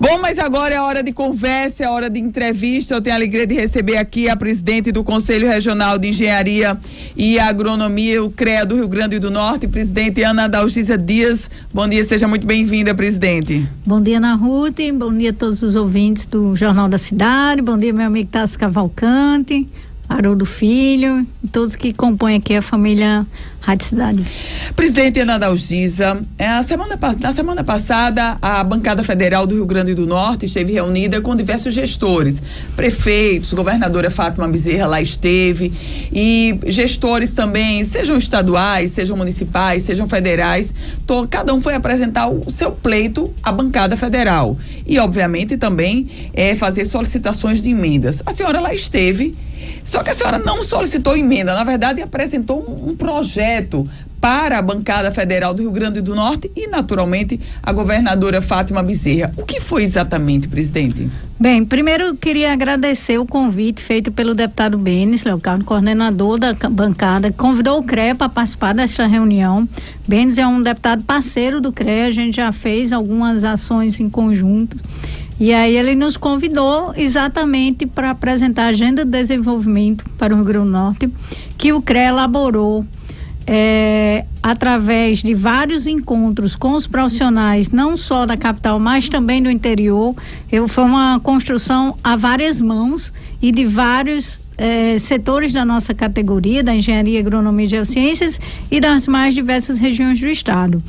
Bom, mas agora é hora de conversa, é hora de entrevista. Eu tenho a alegria de receber aqui a presidente do Conselho Regional de Engenharia e Agronomia, o CREA do Rio Grande do Norte, presidente Ana Dalgisa Dias. Bom dia, seja muito bem-vinda, presidente. Bom dia, Ana Ruth, bom dia a todos os ouvintes do Jornal da Cidade, bom dia, meu amigo Tassi Cavalcante, Haroldo Filho e todos que compõem aqui a família Rádio Cidade. Presidente Ana Dalgisa, na semana passada a bancada federal do Rio Grande do Norte esteve reunida com diversos gestores, prefeitos, governadora Fátima Bezerra lá esteve, e gestores também, sejam estaduais, sejam municipais, sejam federais, cada um foi apresentar o seu pleito à bancada federal e obviamente também fazer solicitações de emendas. A senhora lá esteve, só que a senhora não solicitou emenda, na verdade apresentou um projeto para a bancada federal do Rio Grande do Norte e, naturalmente, a governadora Fátima Bezerra. O que foi exatamente, presidente? Bem, primeiro eu queria agradecer o convite feito pelo deputado Benes, coordenador da bancada, que convidou o CREA para participar desta reunião. Benes é um deputado parceiro do CREA, a gente já fez algumas ações em conjunto. E aí ele nos convidou exatamente para apresentar a agenda de desenvolvimento para o Rio Grande do Norte, que o CREA elaborou através de vários encontros com os profissionais, não só da capital, mas também do interior. Foi uma construção a várias mãos e de vários setores da nossa categoria, da engenharia, agronomia e geociências e das mais diversas regiões do estado.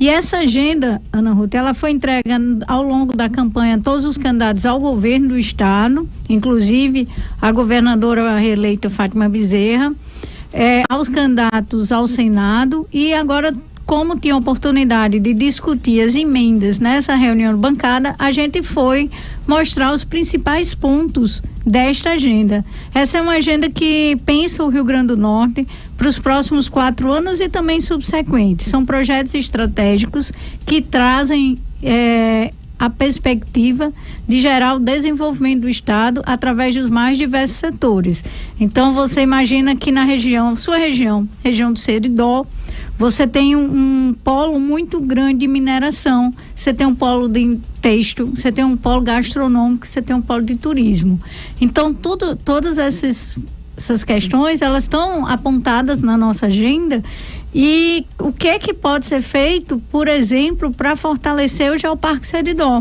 E essa agenda, Ana Ruth, ela foi entregue ao longo da campanha a todos os candidatos ao governo do estado, inclusive a governadora reeleita Fátima Bezerra, aos candidatos ao Senado, e agora, como tinha oportunidade de discutir as emendas nessa reunião bancada, a gente foi mostrar os principais pontos desta agenda. Essa é uma agenda que pensa o Rio Grande do Norte para os próximos 4 anos e também subsequentes. São projetos estratégicos que trazem a perspectiva de gerar o desenvolvimento do estado através dos mais diversos setores. Então você imagina que na sua região do Seridó, você tem um polo muito grande de mineração, você tem um polo de têxtil, você tem um polo gastronômico, você tem um polo de turismo. Então todas essas questões, elas estão apontadas na nossa agenda. E o que é que pode ser feito, por exemplo, para fortalecer o Geoparque Seridó,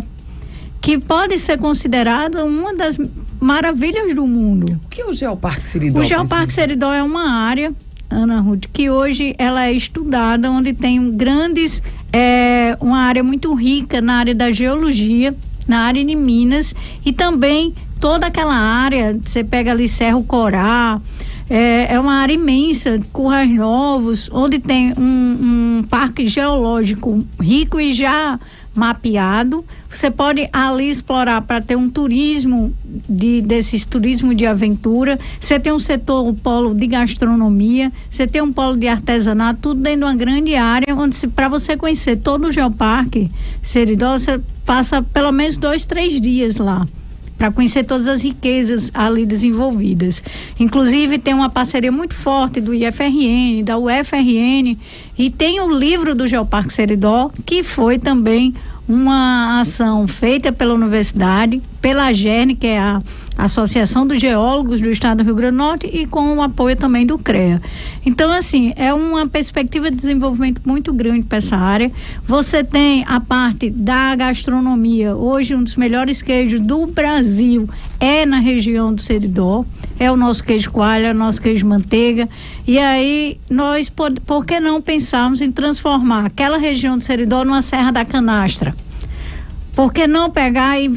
que pode ser considerado uma das maravilhas do mundo. O que é o Geoparque Seridó? O Geoparque Seridó é uma área, Ana Ruth, que hoje ela é estudada, onde tem uma área muito rica na área da geologia, na área de Minas, e também toda aquela área, você pega ali Cerro Corá, é uma área imensa, Currais Novos, onde tem um parque geológico rico e já mapeado. Você pode ali explorar para ter um turismo desses turismo de aventura. Você tem um setor, um polo de gastronomia, você tem um polo de artesanato, tudo dentro de uma grande área, onde para você conhecer todo o Geoparque Seridó, você passa pelo menos 2-3 dias lá, para conhecer todas as riquezas ali desenvolvidas. Inclusive tem uma parceria muito forte do IFRN, da UFRN, e tem o livro do Geoparque Seridó, que foi também uma ação feita pela universidade, pela AGERN, que é a Associação dos Geólogos do Estado do Rio Grande do Norte, e com o apoio também do CREA. Então, assim, é uma perspectiva de desenvolvimento muito grande para essa área. Você tem a parte da gastronomia. Hoje, um dos melhores queijos do Brasil é na região do Seridó. É o nosso queijo coalho, é o nosso queijo manteiga. E aí, nós, por que não pensarmos em transformar aquela região do Seridó numa Serra da Canastra? Por que não pegar e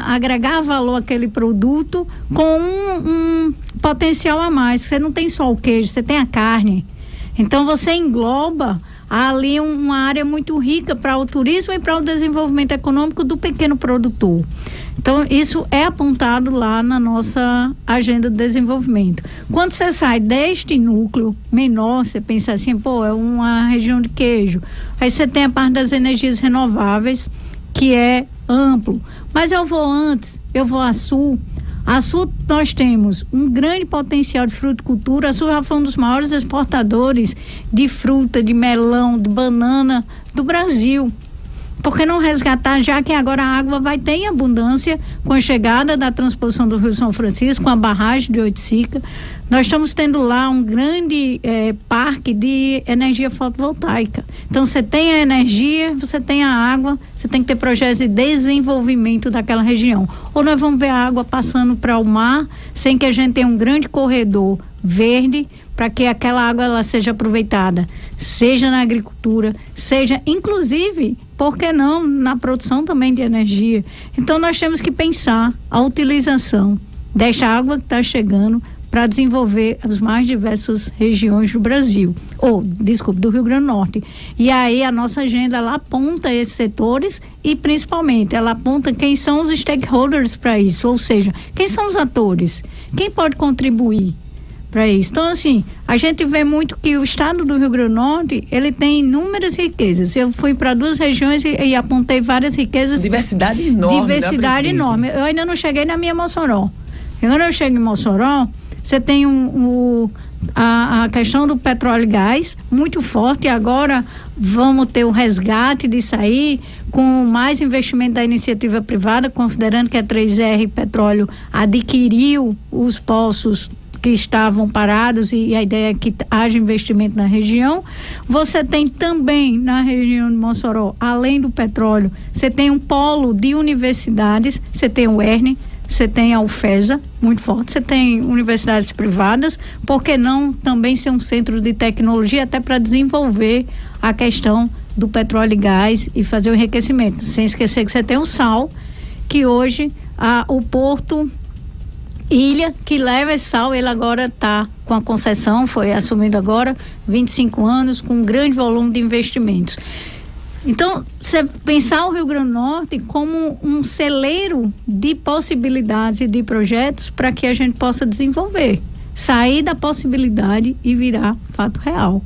agregar valor àquele produto com um potencial a mais? Você não tem só o queijo, você tem a carne. Então você engloba ali uma área muito rica para o turismo e para o desenvolvimento econômico do pequeno produtor. Então isso é apontado lá na nossa agenda de desenvolvimento. Quando você sai deste núcleo menor, você pensa assim, é uma região de queijo. Aí você tem a parte das energias renováveis, que é amplo, mas eu vou a sul. A sul nós temos um grande potencial de fruticultura. A sul já foi um dos maiores exportadores de fruta, de melão, de banana do Brasil. Por que não resgatar, já que agora a água vai ter em abundância com a chegada da transposição do Rio São Francisco, com a barragem de Oiticica? Nós estamos tendo lá um grande parque de energia fotovoltaica. Então, você tem a energia, você tem a água, você tem que ter projetos de desenvolvimento daquela região. Ou nós vamos ver a água passando para o mar, sem que a gente tenha um grande corredor verde, para que aquela água ela seja aproveitada, seja na agricultura, seja inclusive, por que não, na produção também de energia. Então nós temos que pensar a utilização desta água que está chegando para desenvolver as mais diversas regiões do Brasil, do Rio Grande do Norte. E aí a nossa agenda, ela aponta esses setores e principalmente ela aponta quem são os stakeholders para isso, ou seja, quem são os atores, quem pode contribuir para isso. Então, assim, a gente vê muito que o estado do Rio Grande do Norte, ele tem inúmeras riquezas. Eu fui para 2 regiões e apontei várias riquezas. Diversidade enorme. Diversidade enorme. Eu ainda não cheguei na minha Mossoró. Quando eu chego em Mossoró, você tem a questão do petróleo e gás muito forte. Agora vamos ter o resgate disso aí, com mais investimento da iniciativa privada, considerando que a 3R Petróleo adquiriu os poços que estavam parados e a ideia é que haja investimento na região. Você tem também na região de Mossoró, além do petróleo, você tem um polo de universidades, você tem o ERN, você tem a UFESA, muito forte, você tem universidades privadas, por que não também ser um centro de tecnologia até para desenvolver a questão do petróleo e gás e fazer o enriquecimento, sem esquecer que você tem o sal, que hoje o Porto Ilha, que leva esse sal, ele agora está com a concessão, foi assumido agora, 25 anos, com um grande volume de investimentos. Então, você pensar o Rio Grande do Norte como um celeiro de possibilidades e de projetos para que a gente possa desenvolver, sair da possibilidade e virar fato real.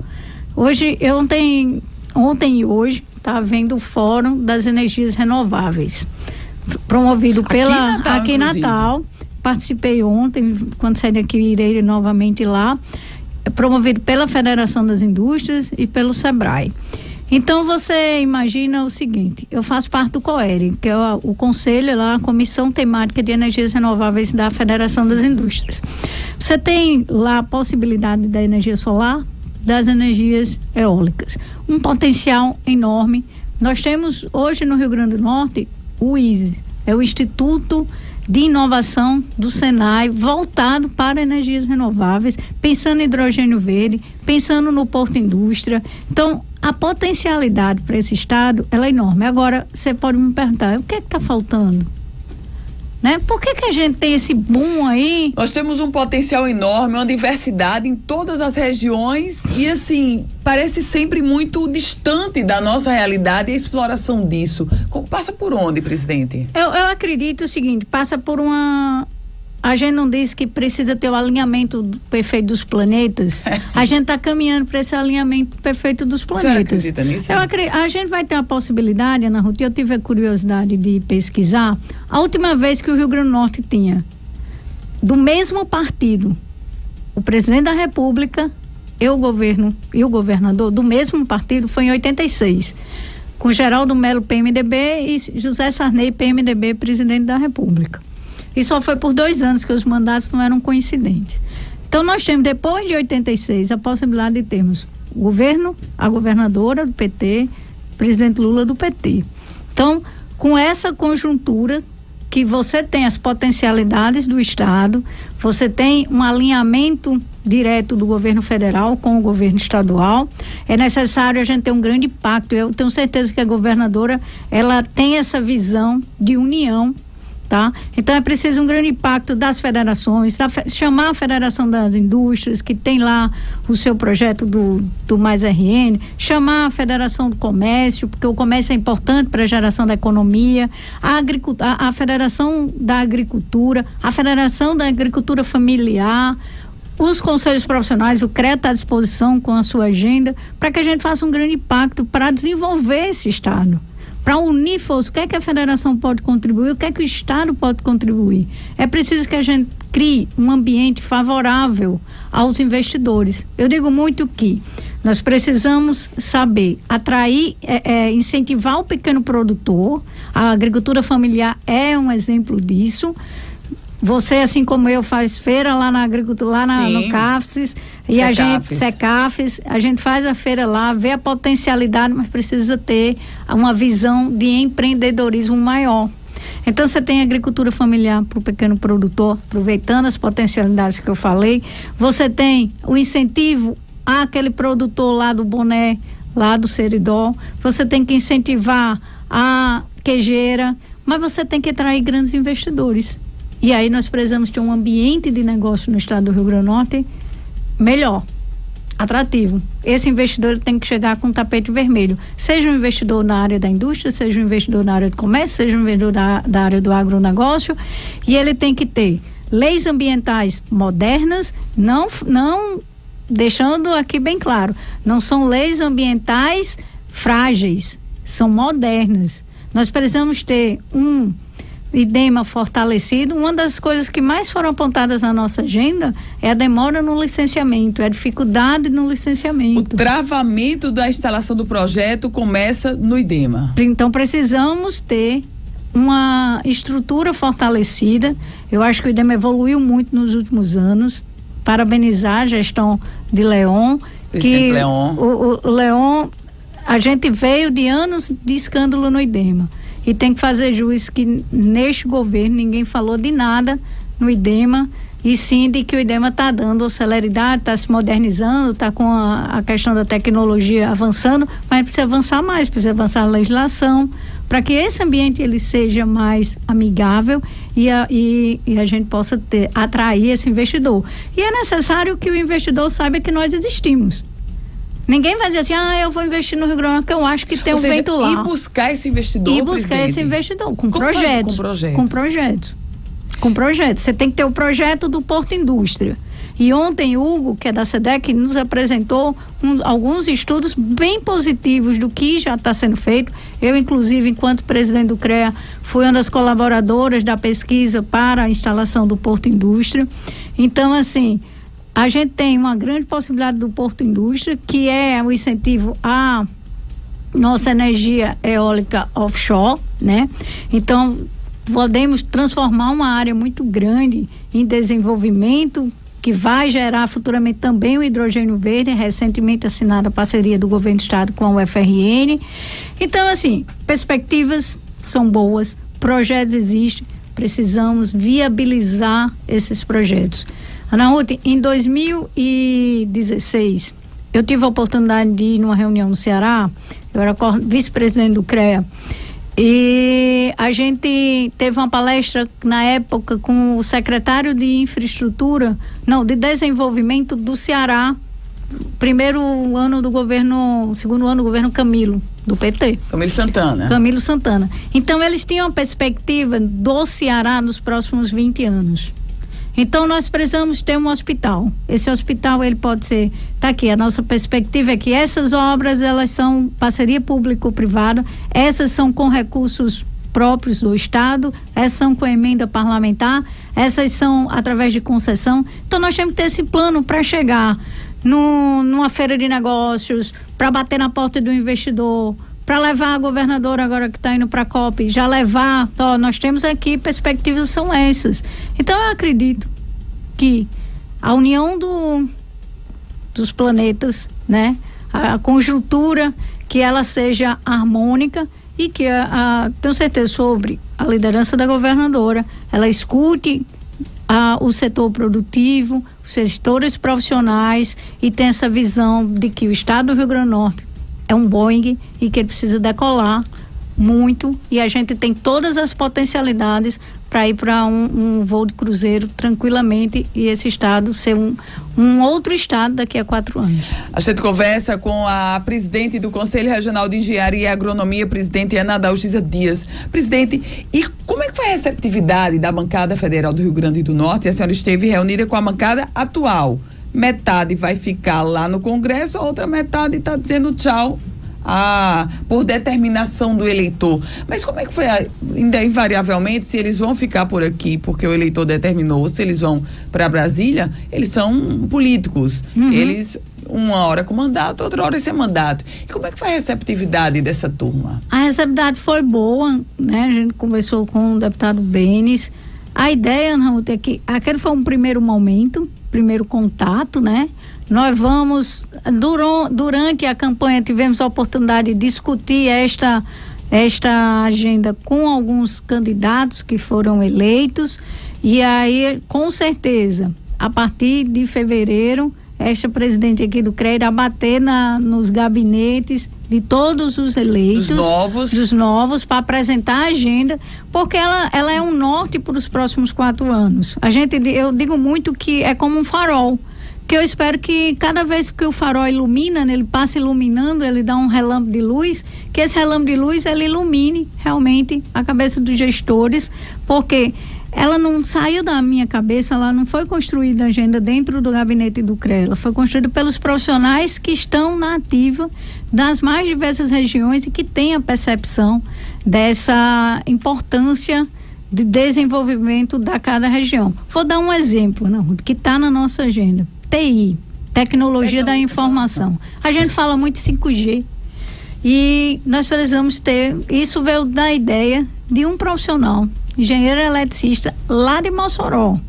Ontem e hoje, está havendo o Fórum das Energias Renováveis, promovido aqui em Natal. Participei ontem, quando saí daqui irei novamente lá, promovido pela Federação das Indústrias e pelo SEBRAE. Então você imagina o seguinte, eu faço parte do COERE, que é o conselho lá, a Comissão Temática de Energias Renováveis da Federação das Indústrias. Você tem lá a possibilidade da energia solar, das energias eólicas, um potencial enorme. Nós temos hoje no Rio Grande do Norte o ISE, é o Instituto de Inovação do Senai, voltado para energias renováveis, pensando em hidrogênio verde, pensando no Porto Indústria. Então, a potencialidade para esse estado, ela é enorme. Agora, você pode me perguntar, o que é que está faltando? Né? Por que a gente tem esse boom aí? Nós temos um potencial enorme, uma diversidade em todas as regiões e assim, parece sempre muito distante da nossa realidade e a exploração disso. Passa por onde, presidente? Eu acredito o seguinte, passa por uma... A gente não diz que precisa ter o alinhamento perfeito dos planetas. A gente está caminhando para esse alinhamento perfeito dos planetas. Você acredita nisso? A gente vai ter a possibilidade, Ana Ruth, eu tive a curiosidade de pesquisar, a última vez que o Rio Grande do Norte tinha, do mesmo partido, o presidente da República e o governo e o governador do mesmo partido foi em 86, com Geraldo Melo, PMDB, e José Sarney, PMDB, presidente da República. E só foi por 2 anos que os mandatos não eram coincidentes. Então nós temos, depois de 86, a possibilidade de termos o governo, a governadora do PT, o presidente Lula do PT. Então, com essa conjuntura que você tem as potencialidades do Estado, você tem um alinhamento direto do governo federal com o governo estadual, é necessário a gente ter um grande pacto. Eu tenho certeza que a governadora, ela tem essa visão de união. Tá? Então é preciso um grande impacto das federações, chamar a Federação das Indústrias, que tem lá o seu projeto do Mais RN, chamar a Federação do Comércio, porque o comércio é importante para a geração da economia, a Federação da Agricultura, a Federação da Agricultura Familiar, os conselhos profissionais, o CREA está à disposição com a sua agenda, para que a gente faça um grande impacto para desenvolver esse estado. Para unir forças, o que é que a federação pode contribuir, o que é que o Estado pode contribuir. É preciso que a gente crie um ambiente favorável aos investidores. Eu digo muito que Nós precisamos saber atrair, incentivar o pequeno produtor. A agricultura familiar é um exemplo disso. Você, assim como eu, faz feira lá na agricultura, lá no CAFES, e Secafes, a gente faz a feira lá, vê a potencialidade, mas precisa ter uma visão de empreendedorismo maior. Então, você tem agricultura familiar para o pequeno produtor, aproveitando as potencialidades que eu falei. Você tem o incentivo àquele produtor lá do boné, lá do seridó. Você tem que incentivar a queijeira, mas você tem que atrair grandes investidores. E aí nós precisamos ter um ambiente de negócio no estado do Rio Grande do Norte melhor, atrativo. Esse investidor tem que chegar com um tapete vermelho. Seja um investidor na área da indústria, seja um investidor na área do comércio, seja um investidor da área do agronegócio, e ele tem que ter leis ambientais modernas, não deixando aqui bem claro, não são leis ambientais frágeis, são modernas. Nós precisamos ter um IDEMA fortalecido. Uma das coisas que mais foram apontadas na nossa agenda é a demora no licenciamento, é a dificuldade no licenciamento. O travamento da instalação do projeto começa no IDEMA. Então precisamos ter uma estrutura fortalecida. Eu acho que o IDEMA evoluiu muito nos últimos anos. Parabenizar a gestão de Leon. Presidente Leon. O Leon, a gente veio de anos de escândalo no IDEMA. E tem que fazer jus que neste governo ninguém falou de nada no IDEMA, e sim de que o IDEMA está dando celeridade, está se modernizando, está com a questão da tecnologia avançando, mas precisa avançar mais, precisa avançar a legislação, para que esse ambiente ele seja mais amigável e a gente possa atrair esse investidor. E é necessário que o investidor saiba que nós existimos. Ninguém vai dizer assim, eu vou investir no Rio Grande do Norte, porque eu acho que tem um vento lá. E buscar esse investidor, com projetos. Com projetos. Você tem que ter o projeto do Porto Indústria. E ontem, Hugo, que é da SEDEC, nos apresentou alguns estudos bem positivos do que já está sendo feito. Eu, inclusive, enquanto presidente do CREA, fui uma das colaboradoras da pesquisa para a instalação do Porto Indústria. Então, assim, a gente tem uma grande possibilidade do Porto Indústria, que é o incentivo à nossa energia eólica offshore, né? Então, podemos transformar uma área muito grande em desenvolvimento, que vai gerar futuramente também o hidrogênio verde, recentemente assinada a parceria do governo do estado com a UFRN. Então, assim, perspectivas são boas, projetos existem, precisamos viabilizar esses projetos. Ana Ruth, em 2016, eu tive a oportunidade de ir numa reunião no Ceará, eu era vice-presidente do CREA, e a gente teve uma palestra na época com o secretário de de desenvolvimento do Ceará, segundo ano do governo Camilo, do PT. Camilo Santana. Então, eles tinham a perspectiva do Ceará nos próximos 20 anos. Então, nós precisamos ter um hospital. Esse hospital, ele pode ser... Está aqui, a nossa perspectiva é que essas obras, elas são parceria público-privada, essas são com recursos próprios do Estado, essas são com emenda parlamentar, essas são através de concessão. Então, nós temos que ter esse plano para chegar numa feira de negócios, para bater na porta do investidor, para levar a governadora agora que está indo para a COP, já levar, nós temos aqui, perspectivas são essas. Então eu acredito que a união dos planetas, né, a conjuntura, que ela seja harmônica e que tenho certeza sobre a liderança da governadora, ela escute o setor produtivo, os setores profissionais e tem essa visão de que o estado do Rio Grande do Norte é um Boeing e que ele precisa decolar muito, e a gente tem todas as potencialidades para ir para um voo de cruzeiro tranquilamente e esse estado ser um outro estado daqui a 4 anos. A gente conversa com a presidente do Conselho Regional de Engenharia e Agronomia, presidente Ana Dalgisa Dias. Presidente, e como é que foi a receptividade da bancada federal do Rio Grande do Norte? A senhora esteve reunida com a bancada atual. Metade vai ficar lá no Congresso, a outra metade está dizendo tchau por determinação do eleitor. Mas como é que foi, invariavelmente, se eles vão ficar por aqui porque o eleitor determinou, se eles vão para Brasília, eles são políticos. uma hora com mandato, outra hora sem mandato. E como é que foi a receptividade dessa turma? A receptividade foi boa, né? A gente conversou com o deputado Benes. A ideia, Ana Ruth, é que aquele foi um primeiro momento, primeiro contato, né? Nós vamos, durante a campanha, tivemos a oportunidade de discutir esta agenda com alguns candidatos que foram eleitos, e aí, com certeza, a partir de fevereiro, esta presidente aqui do CREA irá bater nos gabinetes de todos os eleitos, dos novos, para apresentar a agenda, porque ela é um norte para os próximos 4 anos. Eu digo muito que é como um farol, que eu espero que cada vez que o farol ilumina, ele passa iluminando, ele dá um relâmpago de luz, que esse relâmpago de luz, ele ilumine realmente a cabeça dos gestores, porque ela não saiu da minha cabeça, ela não foi construída a agenda dentro do gabinete do CREA, ela foi construída pelos profissionais que estão na ativa das mais diversas regiões e que têm a percepção dessa importância de desenvolvimento da cada região. Vou dar um exemplo, né, que está na nossa agenda. TI, tecnologia da informação. A gente fala muito 5G e nós precisamos ter, isso veio da ideia de um profissional, engenheiro eletricista lá de Mossoró.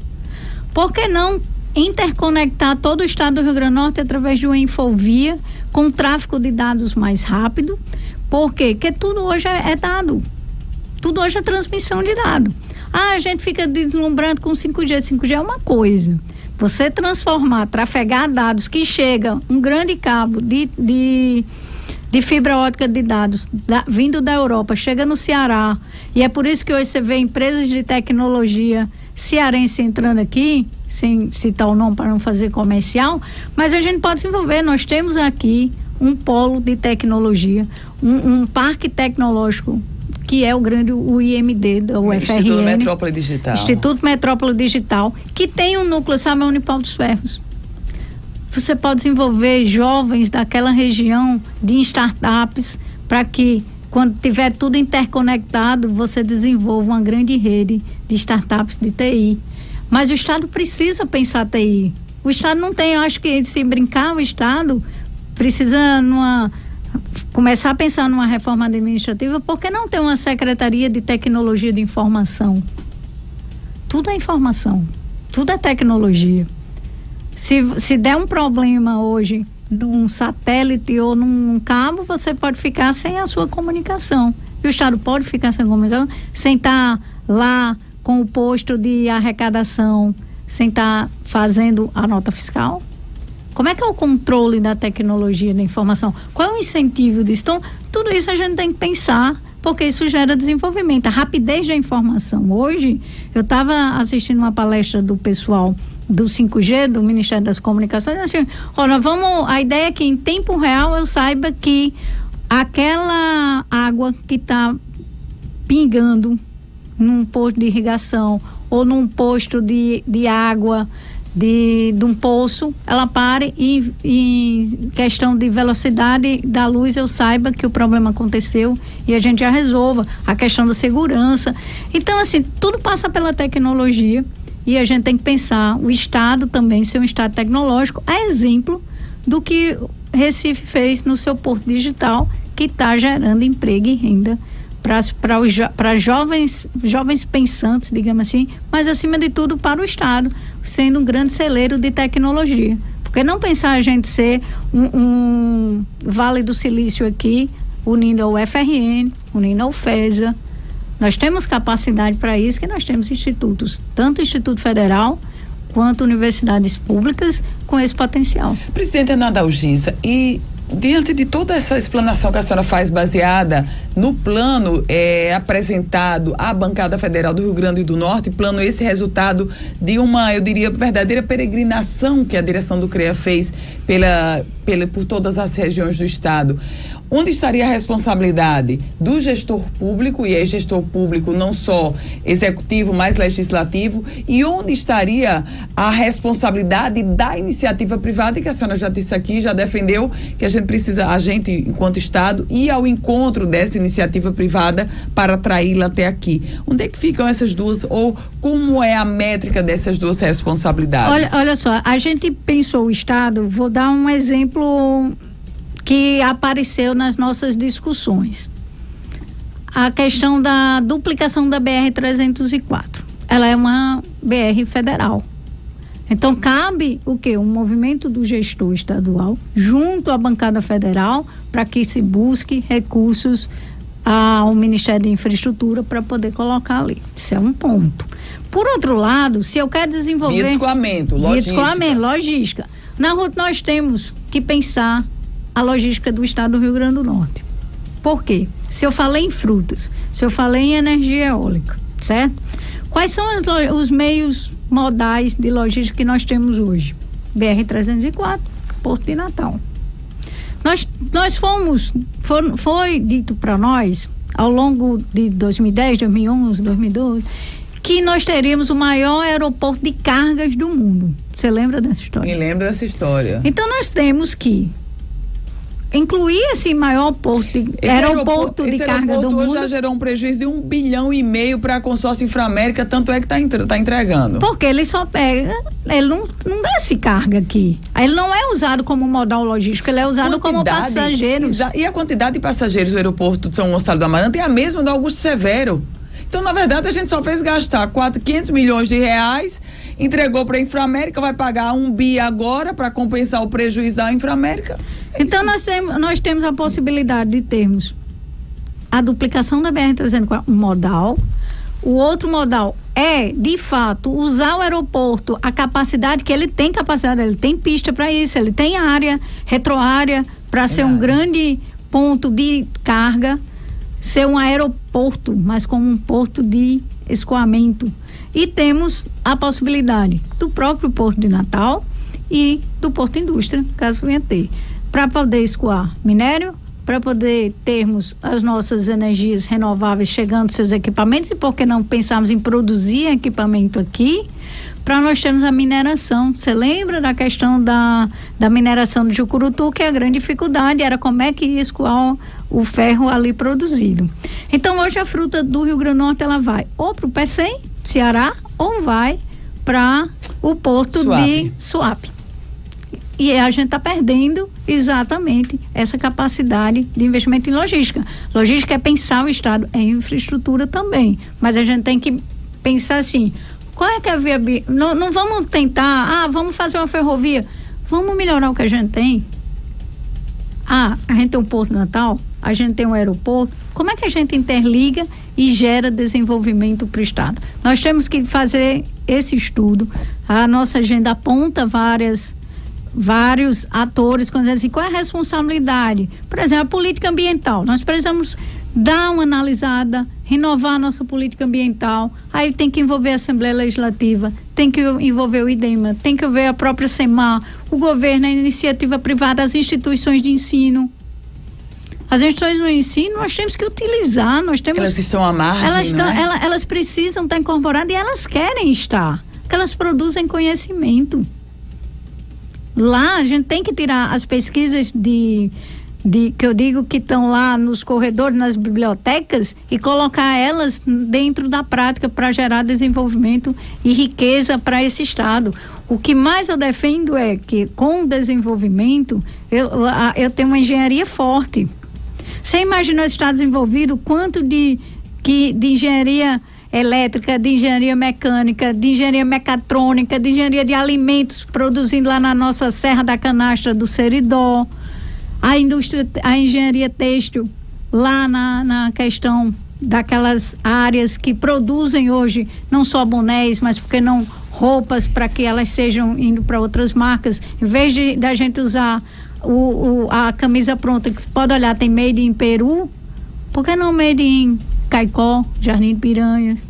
Por que não interconectar todo o estado do Rio Grande do Norte através de uma infovia com tráfego de dados mais rápido? Por quê? Porque tudo hoje é dado. Tudo hoje é transmissão de dado. A gente fica deslumbrando com 5G. 5G é uma coisa. Você transformar, trafegar dados que chega um grande cabo de fibra ótica de dados vindo da Europa, chega no Ceará, e é por isso que hoje você vê empresas de tecnologia cearense entrando aqui, sem citar o nome para não fazer comercial, mas a gente pode desenvolver. Nós temos aqui um polo de tecnologia, um parque tecnológico, que é o IMD, da UFRN. Instituto Metrópole Digital. Instituto Metrópole Digital, que tem um núcleo, sabe, Unipaulo dos Ferros. Você pode desenvolver jovens daquela região de startups para que, quando tiver tudo interconectado, você desenvolva uma grande rede de startups de TI. Mas o Estado precisa pensar TI. O Estado não tem, eu acho que se brincar, o Estado precisa começar a pensar numa reforma administrativa, porque não tem uma Secretaria de Tecnologia de Informação. Tudo é informação, tudo é tecnologia. Se der um problema hoje num satélite ou num cabo, você pode ficar sem a sua comunicação. E o Estado pode ficar sem comunicação, sem estar lá com o posto de arrecadação, sem estar fazendo a nota fiscal. Como é que é o controle da tecnologia da informação? Qual é o incentivo disso? Então, tudo isso a gente tem que pensar, porque isso gera desenvolvimento. A rapidez da informação. Hoje, eu estava assistindo uma palestra do pessoal do 5G, do Ministério das Comunicações, assim, a ideia é que em tempo real eu saiba que aquela água que está pingando num posto de irrigação ou num posto de água de um poço, ela pare e em questão de velocidade da luz eu saiba que o problema aconteceu e a gente já resolva a questão da segurança. Então, assim, tudo passa pela tecnologia e a gente tem que pensar o Estado também ser um Estado tecnológico, a exemplo do que Recife fez no seu Porto Digital, que está gerando emprego e renda para jovens pensantes, digamos assim, mas acima de tudo para o Estado, sendo um grande celeiro de tecnologia. Porque não pensar a gente ser um Vale do Silício aqui, unindo a UFRN, unindo a UFESA. Nós temos capacidade para isso, que nós temos institutos, tanto o Instituto Federal quanto universidades públicas com esse potencial. Presidente Ana Dalgisa, e diante de toda essa explanação que a senhora faz baseada no plano apresentado à bancada federal do Rio Grande do Norte, plano esse resultado de uma, eu diria, verdadeira peregrinação que a direção do CREA fez por todas as regiões do estado, onde estaria a responsabilidade do gestor público, e é gestor público não só executivo, mas legislativo, e onde estaria a responsabilidade da iniciativa privada, e que a senhora já disse aqui, já defendeu, que a gente, enquanto Estado, ir ao encontro dessa iniciativa privada para atraí-la até aqui. Onde é que ficam essas duas, ou como é a métrica dessas duas responsabilidades? Olha só, a gente pensou o Estado, vou dar um exemplo exemplo, que apareceu nas nossas discussões. A questão da duplicação da BR-304. Ela é uma BR federal. Então, cabe o quê? Um movimento do gestor estadual junto à bancada federal para que se busque recursos ao Ministério da Infraestrutura para poder colocar ali. Isso é um ponto. Por outro lado, se eu quero desenvolver... Via de escoamento, logística. Na RUT nós temos que pensar a logística do estado do Rio Grande do Norte. Por quê? Se eu falei em frutas, se eu falei em energia eólica, certo? Quais são os meios modais de logística que nós temos hoje? BR-304, Porto de Natal. Foi dito para nós, ao longo de 2010, 2011, 2012, que nós teríamos o maior aeroporto de cargas do mundo. Você lembra dessa história? Me lembro dessa história. Então nós temos que incluir esse maior aeroporto de carga do mundo. Hoje já gerou um prejuízo de 1,5 bilhão para a consórcio Inframérica, tanto é que está entregando. Porque ele só pega, ele não desce carga aqui. Ele não é usado como modal logístico, ele é usado como passageiros. E a quantidade de passageiros do aeroporto de São Gonçalo do Amarante é a mesma do Augusto Severo. Então, na verdade, a gente só fez gastar 500 milhões de reais, entregou para a Inframérica, vai pagar 1 bi agora para compensar o prejuízo da Inframérica. Então, nós temos a possibilidade de termos a duplicação da BR-304, um modal. O outro modal é, de fato, usar o aeroporto, a capacidade que ele tem ele tem pista para isso, ele tem área, retroárea, para ser um grande ponto de carga, ser um aeroporto, mas como um porto de escoamento. E temos a possibilidade do próprio Porto de Natal e do Porto Indústria, caso venha ter, para poder escoar minério, para poder termos as nossas energias renováveis chegando aos seus equipamentos, e por que não pensarmos em produzir equipamento aqui, para nós termos a mineração. Você lembra da questão da mineração do Jucurutu, que a grande dificuldade era como é que ia escoar o ferro ali produzido. Então, hoje a fruta do Rio Grande do Norte, ela vai ou para o Pecém, Ceará, ou vai para o porto de Suape. E a gente está perdendo exatamente essa capacidade de investimento em logística. Logística é pensar o estado, é infraestrutura também. Mas a gente tem que pensar assim, qual é que é a viabilidade? Não vamos tentar, vamos fazer uma ferrovia. Vamos melhorar o que a gente tem. A gente tem um Porto Natal, a gente tem um aeroporto. Como é que a gente interliga e gera desenvolvimento para o estado? Nós temos que fazer esse estudo. A nossa agenda aponta vários atores, quando dizem assim, qual é a responsabilidade? Por exemplo, a política ambiental. Nós precisamos dar uma analisada, renovar a nossa política ambiental. Aí tem que envolver a Assembleia Legislativa, tem que envolver o IDEMA, tem que envolver a própria SEMAR, o governo, a iniciativa privada, as instituições de ensino. As instituições do ensino nós temos que utilizar, elas estão à margem, elas precisam estar incorporadas e elas querem estar, porque elas produzem conhecimento. Lá a gente tem que tirar as pesquisas que eu digo que estão lá nos corredores, nas bibliotecas, e colocar elas dentro da prática para gerar desenvolvimento e riqueza para esse estado. O que mais eu defendo é que com o desenvolvimento eu tenho uma engenharia forte. Você imagina o estado desenvolvido, quanto de engenharia elétrica, de engenharia mecânica, de engenharia mecatrônica, de engenharia de alimentos, produzindo lá na nossa Serra da Canastra do Seridó, a engenharia têxtil, lá na questão daquelas áreas que produzem hoje, não só bonés, mas porque não roupas, para que elas sejam indo para outras marcas, em vez da gente usar a camisa pronta, que pode olhar, tem made in Peru, por que não made in Caicó, Jardim de Piranhas,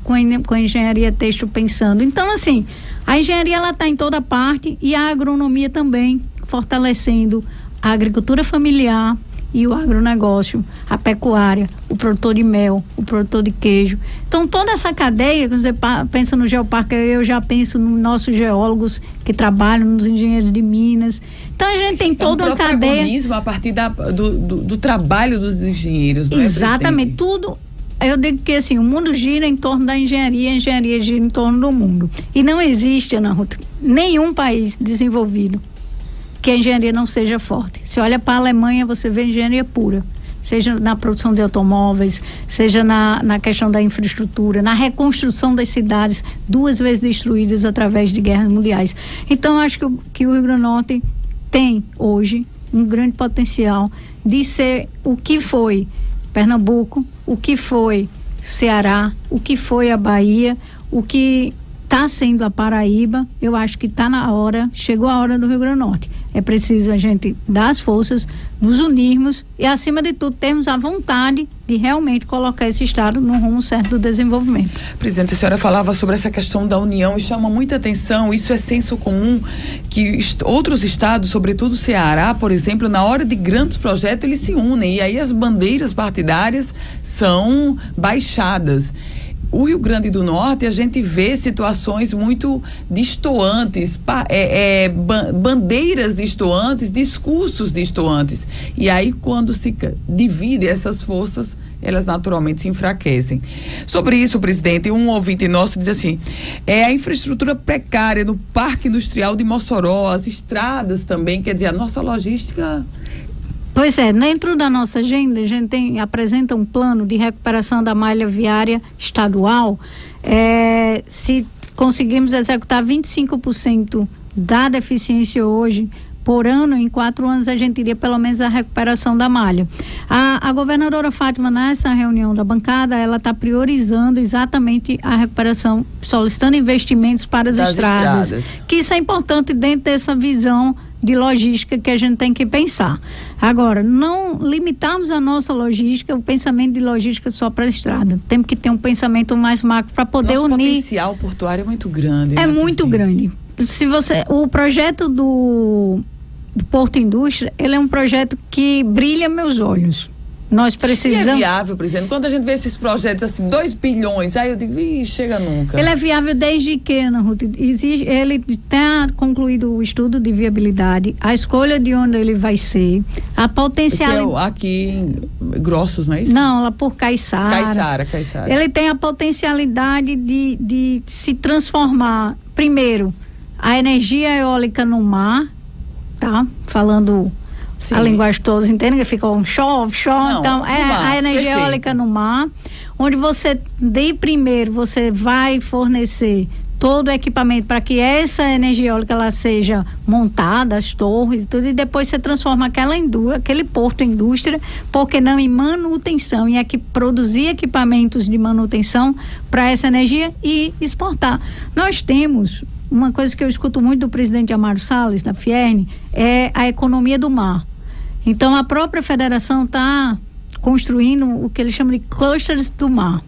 com a engenharia têxtil pensando? Então, assim, a engenharia ela está em toda parte, e a agronomia também, fortalecendo a agricultura familiar e o agronegócio, a pecuária, o produtor de mel, o produtor de queijo. Então, toda essa cadeia, quando você pensa no Geoparque, eu já penso nos nossos geólogos que trabalham, nos engenheiros de Minas. Então, a gente tem toda uma cadeia. A partir do trabalho dos engenheiros, não é? Exatamente, tudo. Eu digo que assim, o mundo gira em torno da engenharia, a engenharia gira em torno do mundo. E não existe, Ana Ruth, nenhum país desenvolvido que a engenharia não seja forte. Se olha para a Alemanha, você vê engenharia pura, seja na produção de automóveis, seja na questão da infraestrutura, na reconstrução das cidades 2 vezes destruídas através de guerras mundiais. Então, acho que o Rio Grande do Norte tem hoje um grande potencial de ser o que foi Pernambuco, o que foi Ceará, o que foi a Bahia, o que está sendo a Paraíba. Eu acho que está na hora, chegou a hora do Rio Grande do Norte. É preciso a gente dar as forças, nos unirmos e, acima de tudo, termos a vontade de realmente colocar esse estado no rumo certo do desenvolvimento. Presidente, a senhora falava sobre essa questão da união e chama muita atenção, isso é senso comum, que outros estados, sobretudo o Ceará, por exemplo, na hora de grandes projetos, eles se unem e aí as bandeiras partidárias são baixadas. O Rio Grande do Norte, a gente vê situações muito distoantes, bandeiras distoantes, discursos distoantes. E aí, quando se divide essas forças, elas naturalmente se enfraquecem. Sobre isso, presidente, um ouvinte nosso diz assim, a infraestrutura precária no Parque Industrial de Mossoró, as estradas também, quer dizer, a nossa logística... Pois é, dentro da nossa agenda, a gente apresenta um plano de recuperação da malha viária estadual. Se conseguirmos executar 25% da deficiência hoje, por ano, em 4 anos, a gente iria pelo menos a recuperação da malha. A governadora Fátima, nessa reunião da bancada, ela está priorizando exatamente a recuperação, solicitando investimentos para as estradas. Que isso é importante dentro dessa visão de logística que a gente tem que pensar. Agora, não limitarmos a nossa logística, o pensamento de logística só para a estrada. Temos que ter um pensamento mais macro para poder unir. O potencial portuário é muito grande. É muito grande. O projeto do Porto Indústria, ele é um projeto que brilha meus olhos. Nós precisamos... E é viável, presidente? Quando a gente vê esses projetos assim, 2 bilhões, aí eu digo, chega nunca. Ele é viável desde que, Ana Ruth, ele está concluído o estudo de viabilidade, a escolha de onde ele vai ser, a potencialidade... Aqui em Grossos, não é isso? Não, lá por Caiçara. Caiçara. Ele tem a potencialidade de se transformar, primeiro, a energia eólica no mar, tá? Falando... Sim. A linguagem todos entendem que fica chove, então a energia eólica no mar, onde você primeiro você vai fornecer todo o equipamento para que essa energia eólica ela seja montada, as torres e tudo, e depois você transforma aquele porto em indústria, porque não em manutenção, e produzir equipamentos de manutenção para essa energia e exportar. Nós temos uma coisa que eu escuto muito do presidente Amaro Salles, da Fierne, é a economia do mar. Então, a própria federação está construindo o que eles chamam de clusters do mar.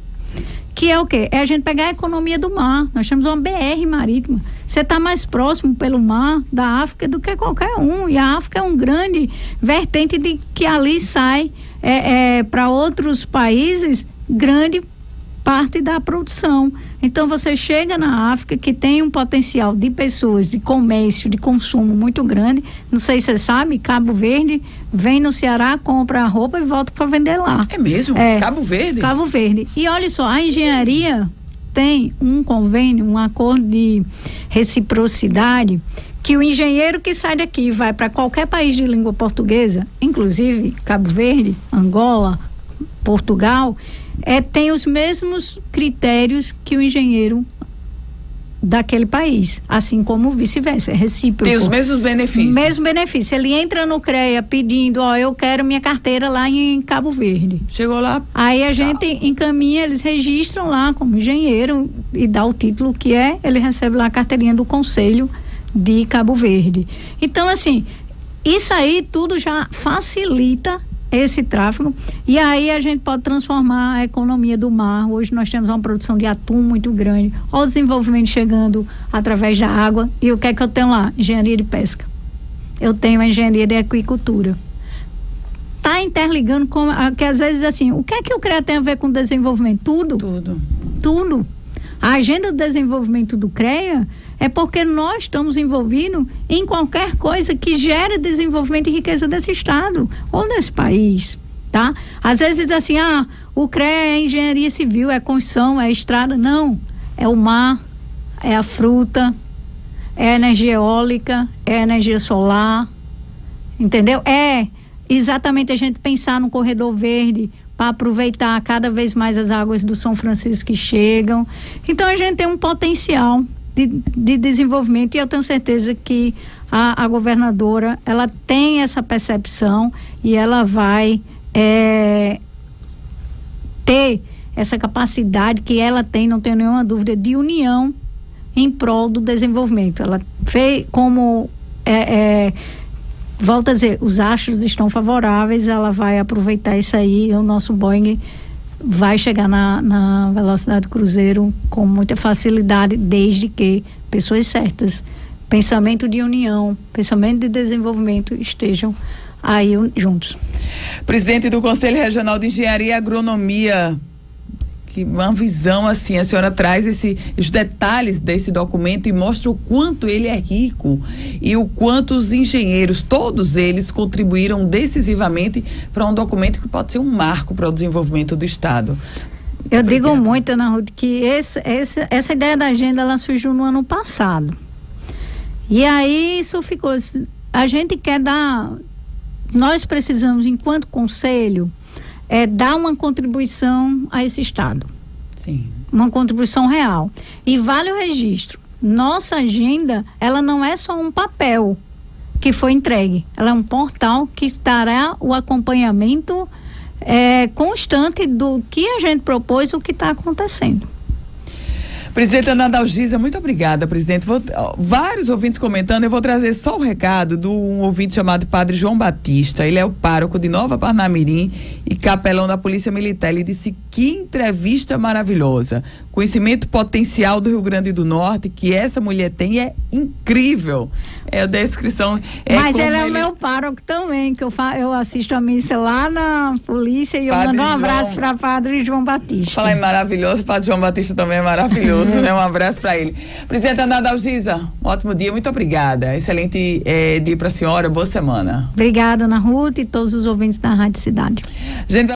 Que é o quê? É a gente pegar a economia do mar. Nós temos uma BR marítima. Você está mais próximo pelo mar da África do que qualquer um. E a África é um grande vertente de que ali sai para outros países grande parte da produção. Então você chega na África, que tem um potencial de pessoas, de comércio, de consumo muito grande. Não sei se você sabe, Cabo Verde vem no Ceará, compra a roupa e volta para vender lá. É mesmo? Cabo Verde? Cabo Verde. E olha só, a engenharia tem um convênio, um acordo de reciprocidade, que o engenheiro que sai daqui vai para qualquer país de língua portuguesa, inclusive Cabo Verde, Angola, Portugal, tem os mesmos critérios que o engenheiro daquele país, assim como vice-versa, é recíproco. Tem os mesmos benefícios. Mesmo benefício. Ele entra no CREA pedindo, eu quero minha carteira lá em Cabo Verde. Chegou lá. Aí a gente encaminha, eles registram lá como engenheiro e dá o título que ele recebe lá a carteirinha do Conselho de Cabo Verde. Então, assim, isso aí tudo já facilita esse tráfego, e aí a gente pode transformar a economia do mar. Hoje nós temos uma produção de atum muito grande, o desenvolvimento chegando através da água. E o que é que eu tenho lá? Engenharia de pesca, eu tenho a engenharia de aquicultura. Está interligando com, que às vezes assim, o que é que o CREA tem a ver com desenvolvimento? Tudo. A agenda do desenvolvimento do CREA é porque nós estamos envolvidos em qualquer coisa que gere desenvolvimento e riqueza desse estado ou desse país, tá? Às vezes diz assim, o CREA é engenharia civil, é construção, é estrada. Não, é o mar, é a fruta, é a energia eólica, é a energia solar, entendeu? É exatamente a gente pensar no corredor verde para aproveitar cada vez mais as águas do São Francisco que chegam. Então a gente tem um potencial de desenvolvimento, e eu tenho certeza que a governadora, ela tem essa percepção e ela vai ter essa capacidade que ela tem, não tenho nenhuma dúvida, de união em prol do desenvolvimento. Ela fez como volto a dizer, os astros estão favoráveis, ela vai aproveitar isso aí, o nosso Boeing vai chegar na velocidade cruzeiro com muita facilidade, desde que pessoas certas, pensamento de união, pensamento de desenvolvimento estejam aí juntos. Presidente do Conselho Regional de Engenharia e Agronomia, que uma visão assim, a senhora traz os detalhes desse documento e mostra o quanto ele é rico e o quanto os engenheiros, todos eles, contribuíram decisivamente para um documento que pode ser um marco para o desenvolvimento do Estado. Eu digo muito, Ana Ruth, que essa ideia da agenda, ela surgiu no ano passado. E aí isso ficou, a gente quer nós precisamos, enquanto conselho, dar uma contribuição a esse Estado. Sim. Uma contribuição real. E vale o registro. Nossa agenda, ela não é só um papel que foi entregue. Ela é um portal que estará o acompanhamento constante do que a gente propôs, o que está acontecendo. Presidente Ana Dalgisa, muito obrigada, presidente. Vários ouvintes comentando, eu vou trazer só o recado de um ouvinte chamado Padre João Batista. Ele é o pároco de Nova Parnamirim e capelão da Polícia Militar. Ele disse: que entrevista maravilhosa. Conhecimento potencial do Rio Grande do Norte que essa mulher tem é incrível. É a descrição. Mas ele é o meu pároco também, que eu assisto a missa lá na polícia e eu mando um abraço para Padre João Batista. Falar em maravilhoso, Padre João Batista também é maravilhoso. Né? Um abraço para ele. Presidente Ana Dalgisa, um ótimo dia, muito obrigada. Excelente dia para a senhora, boa semana. Obrigada, Ana Ruth, e todos os ouvintes da Rádio Cidade. Gente,